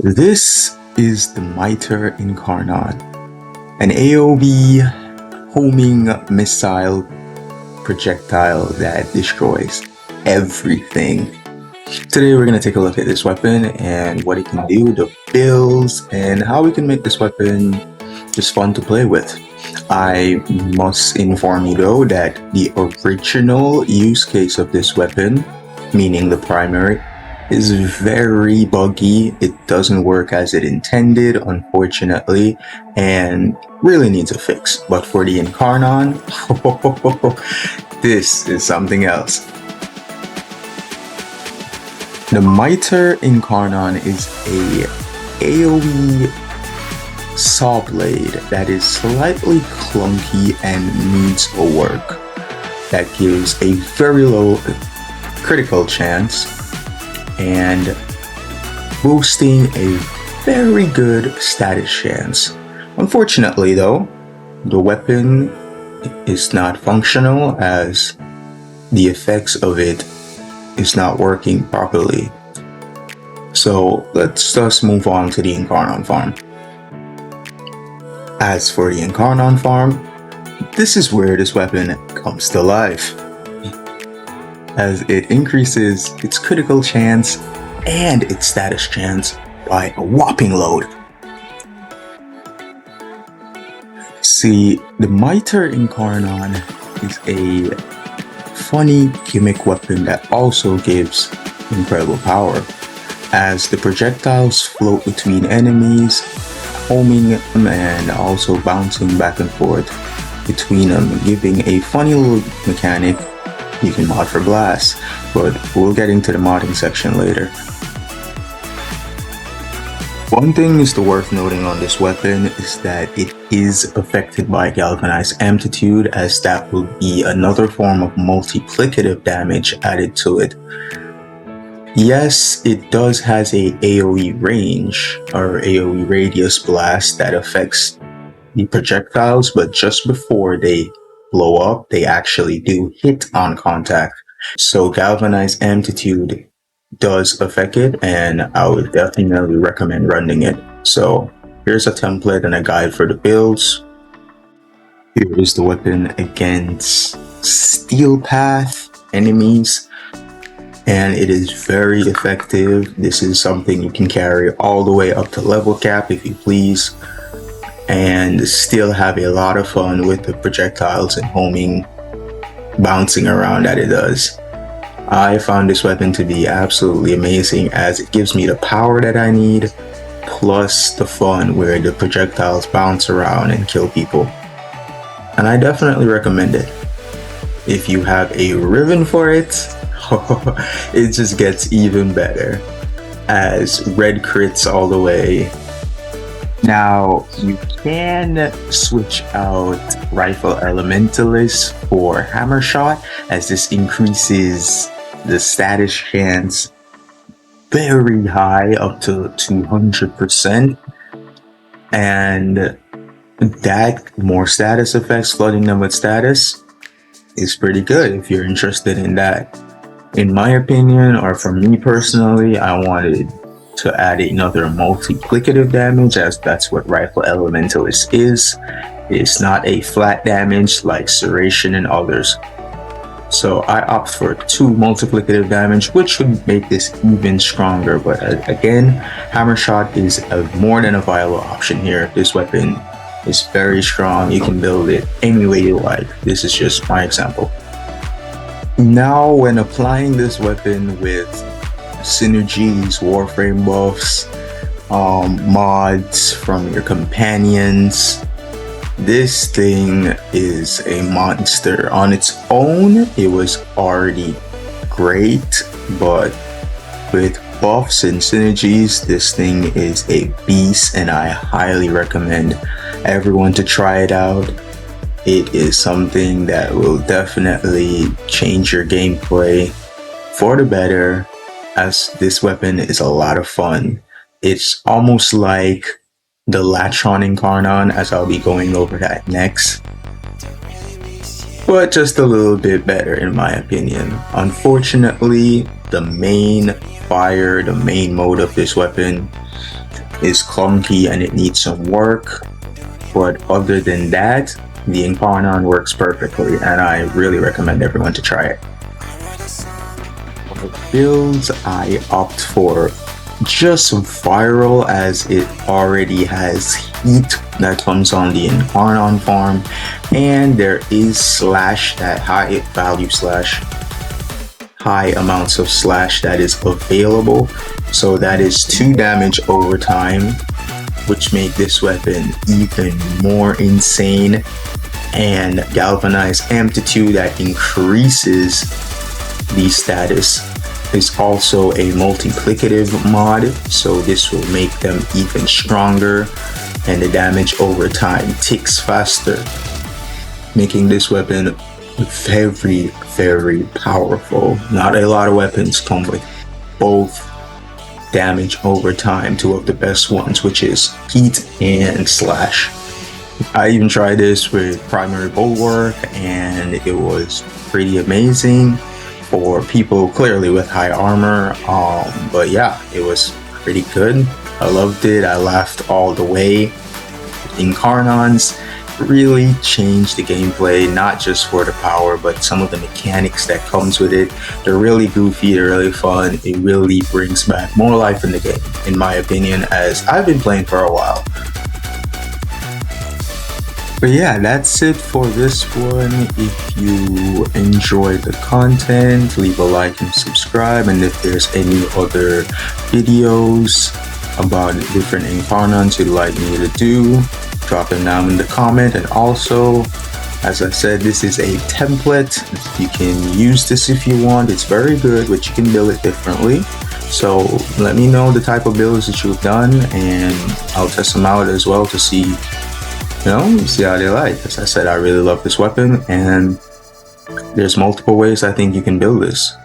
This is the Miter Incarnon, an AoE homing missile projectile that destroys everything. Today we're going to take a look at this weapon and what it can do, the builds, and how we can make this weapon just fun to play with. I must inform you though that the original use case of this weapon, meaning the primary, is very buggy. It doesn't work as it intended, unfortunately, and really needs a fix. But for the Incarnon, this is something else. The Miter Incarnon is a AoE saw blade that is slightly clunky and needs a work. That gives a very low critical chance and boosting a very good status chance. Unfortunately though, the weapon is not functional as the effects of it is not working properly. So let's just move on to the Incarnon farm. As for the Incarnon farm, this is where this weapon comes to life, as it increases its critical chance and its status chance by a whopping load. See, the Miter Incarnon is a funny gimmick weapon that also gives incredible power, as the projectiles float between enemies, homing them and also bouncing back and forth between them, giving a funny little mechanic you can mod for blast, but we'll get into the modding section later. One thing is worth noting on this weapon is that it is affected by galvanized amplitude, as that will be another form of multiplicative damage added to it. Yes, it does has a AoE range or AoE radius blast that affects the projectiles, but just before they blow up, they actually do hit on contact. So galvanized amplitude does affect it, and I would definitely recommend running it. So here's a template and a guide for the builds. Here is the weapon against steel path enemies, and it is very effective. This is something you can carry all the way up to level cap if you please, and still have a lot of fun with the projectiles and homing, bouncing around that it does. I found this weapon to be absolutely amazing, as it gives me the power that I need, plus the fun where the projectiles bounce around and kill people. And I definitely recommend it. If you have a ribbon for it, it just gets even better, as red crits all the way. Now, you can switch out Rifle Elementalist for Hammer Shot, as this increases the status chance very high, up to 200%. And that more status effects, flooding them with status, is pretty good if you're interested in that. In my opinion, or for me personally, I wanted to add another multiplicative damage, as that's what Rifle Elementalist is. It's not a flat damage like Serration and others. So I opt for 2 multiplicative damage, which would make this even stronger. But again, Hammer Shot is more than a viable option here. This weapon is very strong. You can build it any way you like. This is just my example. Now, when applying this weapon with synergies, Warframe buffs, mods from your companions, this thing is a monster. On its own, it was already great, but with buffs and synergies, this thing is a beast, and I highly recommend everyone to try it out. It is something that will definitely change your gameplay for the better, as this weapon is a lot of fun. It's almost like the Latron Incarnon, as I'll be going over that next, but just a little bit better in my opinion. Unfortunately, the main fire, the main mode of this weapon is clunky and it needs some work. But other than that, the Incarnon works perfectly, and I really recommend everyone to try it. For builds, I opt for just viral, as it already has heat that comes on the Incarnon farm, and there is slash, that high value slash, high amounts of slash that is available. So that is 2 damage over time, which make this weapon even more insane. And galvanized amplitude that increases the status is also a multiplicative mod, so this will make them even stronger, and the damage over time ticks faster, making this weapon very, very powerful. Not a lot of weapons come with both damage over time, 2 of the best ones, which is heat and slash. I even tried this with primary bulwark, and it was pretty amazing for people clearly with high armor. But yeah, it was pretty good. I loved it. I laughed all the way. Incarnons really changed the gameplay, not just for the power, but some of the mechanics that comes with it. They're really goofy, they're really fun. It really brings back more life in the game, in my opinion, as I've been playing for a while. But yeah, that's it for this one. If you enjoyed the content, leave a like and subscribe. And if there's any other videos about different Incarnons you'd like me to do, drop them down in the comment. And also, as I said, this is a template. You can use this if you want. It's very good, but you can build it differently. So let me know the type of builds that you've done, and I'll test them out as well to see see how they like. As I said, I really love this weapon, and there's multiple ways I think you can build this.